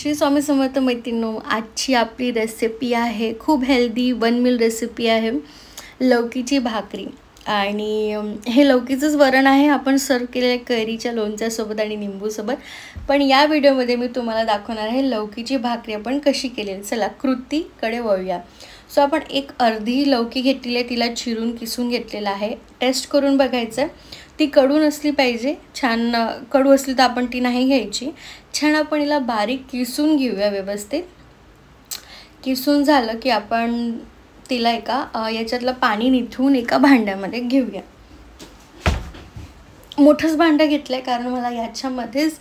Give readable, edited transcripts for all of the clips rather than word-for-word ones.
श्री स्वामी समर्थ मैत्रिणींनो, आजची आपली रेसिपी आहे खूप हेल्दी वन मील रेसिपी आहे लौकीची भाकरी। आणि हे लौकीचंच वरण आहे आपण सर्व केलेल्या कैरीच्या लोणच्यासोबत आणि निंबूसोबत। पण या व्हिडिओमध्ये मी तुम्हाला दाखवणार आहे लौकीची भाकरी आपण कशी केलेली। चला कृतीकडे वळूया। सो आपण एक अर्धी लौकी घेतलेली आहे, तिला चिरून किसून घेतलेला आहे। टेस्ट करून बघायचं, ती कडू नसली पाहिजे। छान कडू असली तर आपण ती नाही घ्यायची। छान आपण हिला बारीक किसून घेऊया। व्यवस्थित किसून झालं की आपण तिला एका याच्यातलं पाणी निथळून एका भांड्यामध्ये घेऊया। मोठंच भांडं घेतलंय कारण मला याच्यामध्येच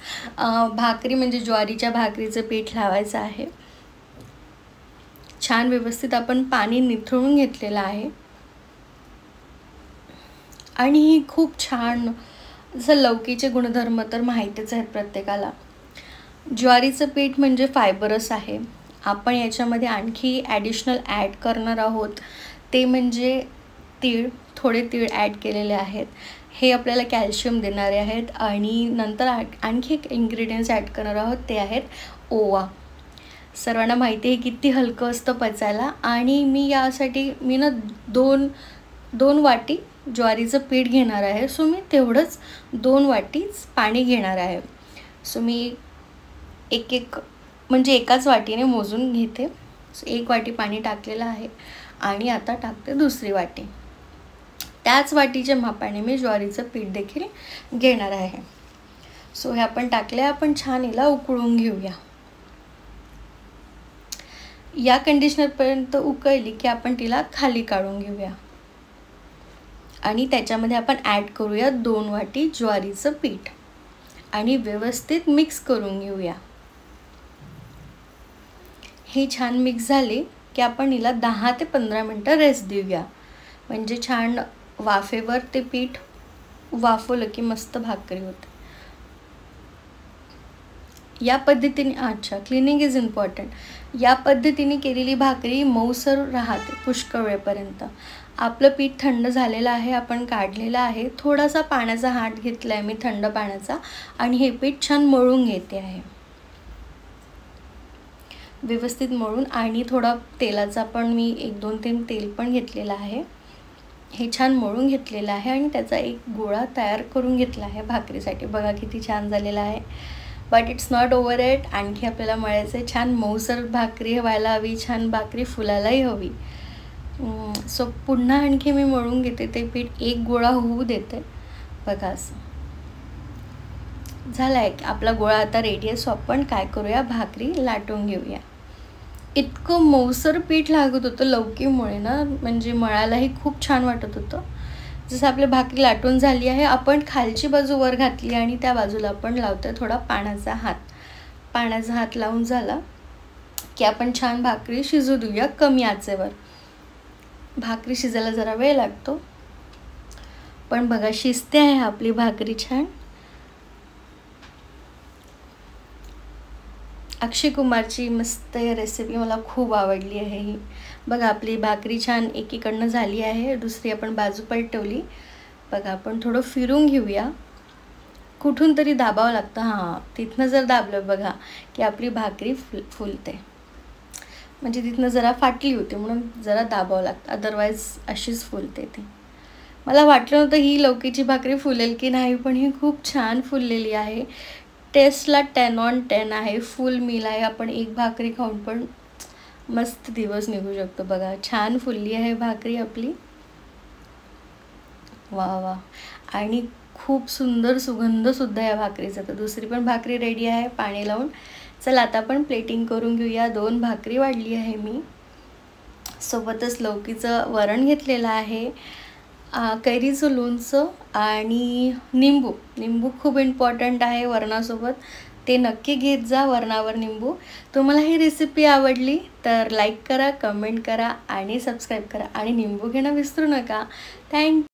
भाकरी म्हणजे ज्वारीच्या भाकरीचं पीठ लावायचं आहे। छान व्यवस्थित आपण पाणी निथळून घेतलेलं आहे आणि खूप छान जसं लौकीचे गुणधर्म तर माहितीच आहेत प्रत्येकाला। ज्वारीचं पीठ म्हणजे फायबरस आहे। आपण याच्यामध्ये आणखी ॲडिशनल ॲड करणार आहोत ते म्हणजे तीळ, थोडे तीळ ॲड केलेले आहेत। हे आपल्याला कॅल्शियम देणारे आहेत। आणि नंतर आणखी एक इन्ग्रेडियंट्स ॲड करणार आहोत ते आहेत ओवा। सर्वांना माहिती आहे किती हलकं असतं पचायला। आणि मी यासाठी दोन वाटी ज्वारीचं पीठ घेणार आहे। सो मी तेवढंच 2 वाटीच पाणी घेणार आहे। सो मी एक म्हणजे एकाच वाटीने मोजून घेते। सो 1 वाटी पाणी टाकलेलं आहे आणि आता टाकते दुसरी वाटी। त्याच वाटीच्या मापाने मी ज्वारीचं पीठ देखील घेणार आहे। सो हे आपण टाकले, आपण छान हिला उकळून घेऊया। या कंडिशनरपर्यंत उकळली की आपण तिला खाली काढून घेऊया आणि त्याच्यामध्ये आपण ॲड करूया 2 वाटी ज्वारीचं पीठ आणि व्यवस्थित मिक्स करून घेऊया। हे छान मिक्स झाले की आपण हिला 10 ते 15 मिनिटं रेस्ट देऊया। म्हणजे छान वाफेवर ते पीठ वाफवलं की मस्त भाकरी होते। या पद्धतीने क्लीनिंग इज इम्पॉर्टंट। या पद्धतीने केलेली भाकरी मऊसर राहते पुष्कळ वेळपर्यंत। आपलं पीठ थंड झालेलं आहे, आपण काढलेलं आहे। थोडासा पाण्याचा हात घेतला आहे मी, थंड पाण्याचा, आणि हे पीठ छान मळून घेते आहे व्यवस्थित मळून। आणि थोडा तेलाचा पण मी 1-2 तेल पण घेतलेलं आहे। हे छान मळून घेतलेलं आहे आणि त्याचा एक गोळा तयार करून घेतला आहे भाकरीसाठी। बघा किती छान झालेला आहे। But it's not over it, आणखी आपल्याला मळायचं आहे। छान मऊसर भाकरी व्हायला हवी, छान भाकरी फुलायलाही हवी। सो पुन्हा आणखी मी मळून घेते ते पीठ, एक गोळा होऊ देते। बघा असं झालं आहे आपला गोळा, आता रेडी आहे। सो आपण काय करूया, भाकरी लाटून घेऊया। इतकं मऊसर पीठ लागत होतं लौकीमुळे ना, म्हणजे मळायलाही खूप छान वाटत होतं। जसं आपली भाकरी लाटून झाली आहे, आपण खालची बाजू वर घातली आणि त्या बाजूला आपण लावतोय थोडा पाण्याचा हात। पाण्याचा हात लावून झाला की आपण छान भाकरी शिजू देऊया कमी आचेवर। भाकरी शिजायला जरा वेळ लागतो, पण बघा शिजते आहे आपली भाकरी छान। अक्षय कुमारची मस्त रेसिपी मला खूप आवडली आहे ही। बघा आपली भाकरी छान एकीकडनं झाली आहे, दुसरी आपण बाजू पलटवली। बघा आपण थोडं फिरून घेऊया, कुठून तरी दाबावं लागतं। हां, तिथनं जर दाबलं बघा की आपली भाकरी फुलते। म्हणजे तिथनं जरा फाटली होती म्हणून जरा दाबावं लागतं, अदरवाईज अशीच फुलते ती। मला वाटलं नव्हतं ही लौकीची भाकरी फुलेल की नाही, पण ही खूप छान फुललेली आहे। टेस्टला 10 on 10 आहे, फुल मील आहे। आपण एक भाकरी खाऊन पण मस्त दिवस निघू शकतो। बघा छान फुलली आहे भाकरी आपली, वा वा। आणि खूप सुंदर सुगंधसुद्धा या भाकरीचा। तर दुसरी पण भाकरी रेडी आहे पाणी लावून। चला आता आपण प्लेटिंग करून घेऊया। 2 भाकरी वाढली आहे मी, सोबतच लौकीचं वरण घेतलेलं आहे, कैरीचं लोणचं आणि निंबू खूप इम्पॉर्टंट आहे वरणासोबत, ते नक्की घेत जा वरणावर निंबू। तुम्हाला ही रेसिपी आवडली तर लाईक करा, कमेंट करा आणि सबस्क्राईब करा आणि निंबू घेणं विसरू नका। थँक्यू।